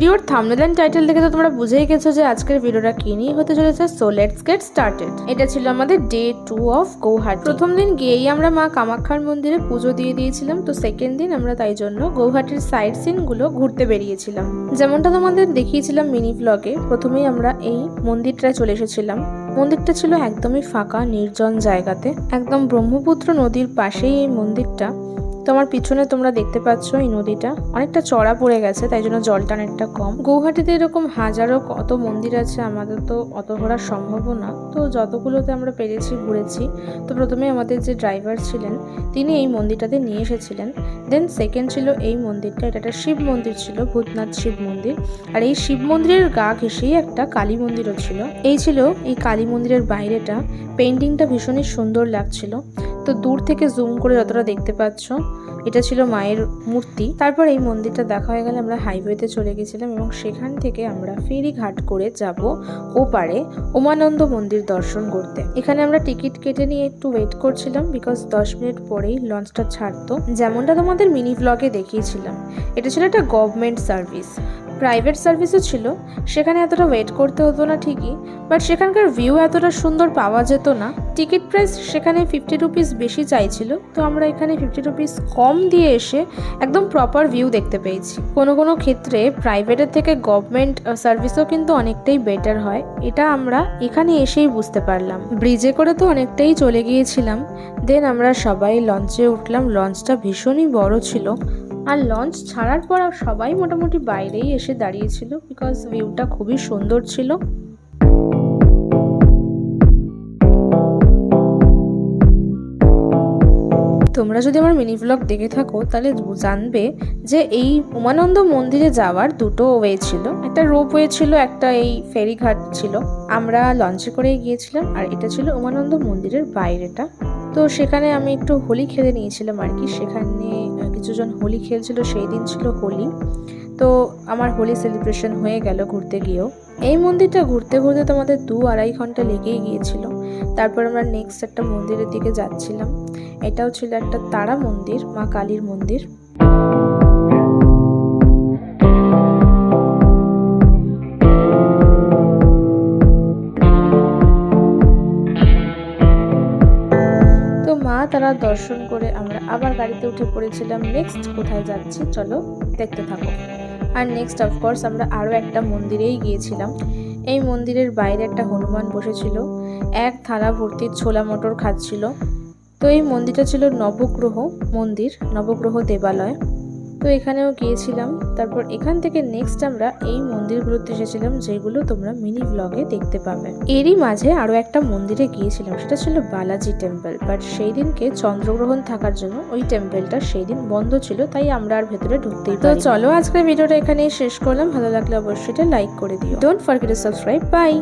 ভিডিওর thumbnail and title দেখে তো তোমরা বুঝেই গেছো যে আজকের ভিডিওটা কি নিয়ে হতে চলেছে। So let's get started. এটা ছিল আমাদের ডে 2 অফ গৌহাটি। প্রথম দিন গিয়েই আমরা মা কামাখ্যার মন্দিরে পুজো দিয়ে দিয়েছিলাম। তো সেকেন্ড দিন আমরা তাই জন্য গৌহাটির সাইড সিন গুলো ঘুরতে বেরিয়েছিলাম। যেমনটা তোমাদের দেখিয়েছিলাম মিনি ব্লগে, প্রথমেই আমরা এই মন্দিরটায় চলে এসেছিলাম। মন্দিরটা ছিল একদমই ফাঁকা নির্জন জায়গাতে, একদম ব্রহ্মপুত্র নদীর পাশেই এই মন্দিরটা। তোমার পিছনে তোমরা দেখতে পাচ্ছ এই নদীটা অনেকটা চড়া পড়ে গেছে, তাই জন্য জলটা অনেকটা কম। গৌহাটিতে এরকম হাজারো কত মন্দির আছে, আমাদের তো অত ঘোরা সম্ভব না। তো যতগুলোতে আমরা পেরেছি ঘুরেছি। তো প্রথমে আমাদের যে ড্রাইভার ছিলেন তিনি এই মন্দিরটাতে নিয়ে এসেছিলেন। দেন সেকেন্ড ছিল এই মন্দিরটা, এটা একটা শিব মন্দির ছিল, ভূতনাথ শিব মন্দির। আর এই শিব মন্দিরের গা ঘেঁষেই একটা কালী মন্দিরও ছিল। এই ছিল এই কালী মন্দিরের বাইরেটা, পেন্টিংটা ভীষণই সুন্দর লাগছিল। তো দূর থেকে জুম করে যতটা দেখতে পাচ্ছ এটা ছিল মায়ের মূর্তি। তারপর এই মন্দিরটা দেখা হয়ে গেলে আমরা হাইওয়েতে চলে গেছিলাম এবং সেখান থেকে আমরা ফেরি ঘাট করে যাব ওপারে উমানন্দ মন্দির দর্শন করতে। এখানে আমরা টিকিট কেটে নিয়ে একটু ওয়েট করছিলাম, বিকজ 10 মিনিট পরেই লঞ্চটা ছাড়তো। যেমনটা তোমাদের মিনি ব্লগে দেখিয়েছিলাম, এটা ছিল একটা গভর্নমেন্ট সার্ভিস, প্রাইভেট সার্ভিসও ছিল। সেখানে এতটা ওয়েট করতে হতো না ঠিকই, বাট সেখানকার ভিউ এতটা সুন্দর পাওয়া যেত না। টিকিট প্রাইস সেখানে 50 রুপিস বেশি চাইছিল, তো আমরা এখানে 50 রুপিস কম দিয়ে এসে একদম প্রপার ভিউ দেখতে পেয়েছি। কোনো কোনো ক্ষেত্রে প্রাইভেটের থেকে গভর্নমেন্ট সার্ভিসও কিন্তু অনেকটাই বেটার হয়, এটা আমরা এখানে এসেই বুঝতে পারলাম। ব্রিজে করে তো অনেকটাই চলে গিয়েছিলাম। দেন আমরা সবাই লঞ্চে উঠলাম। লঞ্চটা ভীষণই বড় ছিল, আর লঞ্চ ছাড়ার পর সবাই মোটামুটি বাইরেই এসে দাঁড়িয়েছিল, বিকজ ভিউটা খুবই সুন্দর ছিল। তোমরা যদি আমার মিনি ব্লগ দেখে থাকো তাহলে জানবে যে এই উমানন্দ মন্দিরে যাওয়ার দুটো ওয়ে ছিল, একটা রোপ ওয়ে ছিল, একটা এই ফেরিঘাট ছিল। আমরা লঞ্চে করেই গিয়েছিলাম, আর এটা ছিল উমানন্দ মন্দিরের বাইরেটা। তো সেখানে আমি একটু হোলি খেলে নিয়েছিলাম আর কি। সেখানে কিছুজন হোলি খেলছিল, সেই দিন ছিল হোলি। তো আমার হোলি সেলিব্রেশন হয়ে গেল ঘুরতে গিয়েও। এই মন্দিরটা ঘুরতে ঘুরতে তোমাদের 2-2.5 ঘন্টা লেগেই গিয়েছিল। তারপর আমরা নেক্সট একটা মন্দিরের দিকে যাচ্ছিলাম। এটাও ছিল একটা তারা মন্দির, মা কালীর মন্দির। তো মা তারা দর্শন করে আমরা আবার গাড়িতে উঠে পড়েছিলাম। নেক্সট কোথায় যাচ্ছি চলো দেখতে থাকো। আর নেক্সট অফকোর্স আমরা আরও একটা মন্দিরেই গিয়েছিলাম। এই মন্দিরের বাইরে একটা হনুমান বসেছিল, এক থালা ভর্তি ছোলা মটর খাচ্ছিল। তো এই মন্দিরটা ছিল নবগ্রহ মন্দির, নবগ্রহ দেবালয়। তো এখানেও গিয়েছিলাম। তারপর এখান থেকে নেক্সট আমরা এই মন্দিরগুলোতে এসেছিলাম, যেগুলো তোমরা মিনি ব্লগে দেখতে পাবে। এরই মাঝে আরও একটা মন্দিরে গিয়েছিলাম, সেটা ছিল বালাজি টেম্পল। বাট সেই দিনকে চন্দ্রগ্রহণ থাকার জন্য ওই টেম্পলটা সেই দিন বন্ধ ছিল, তাই আমরা আর ভেতরে ঢুকতেই পারিনি। তো চলো আজকের ভিডিওটা এখানেই শেষ করলাম। ভালো লাগলে অবশ্যই এটা লাইক করে দিও। Don't forget to subscribe. By.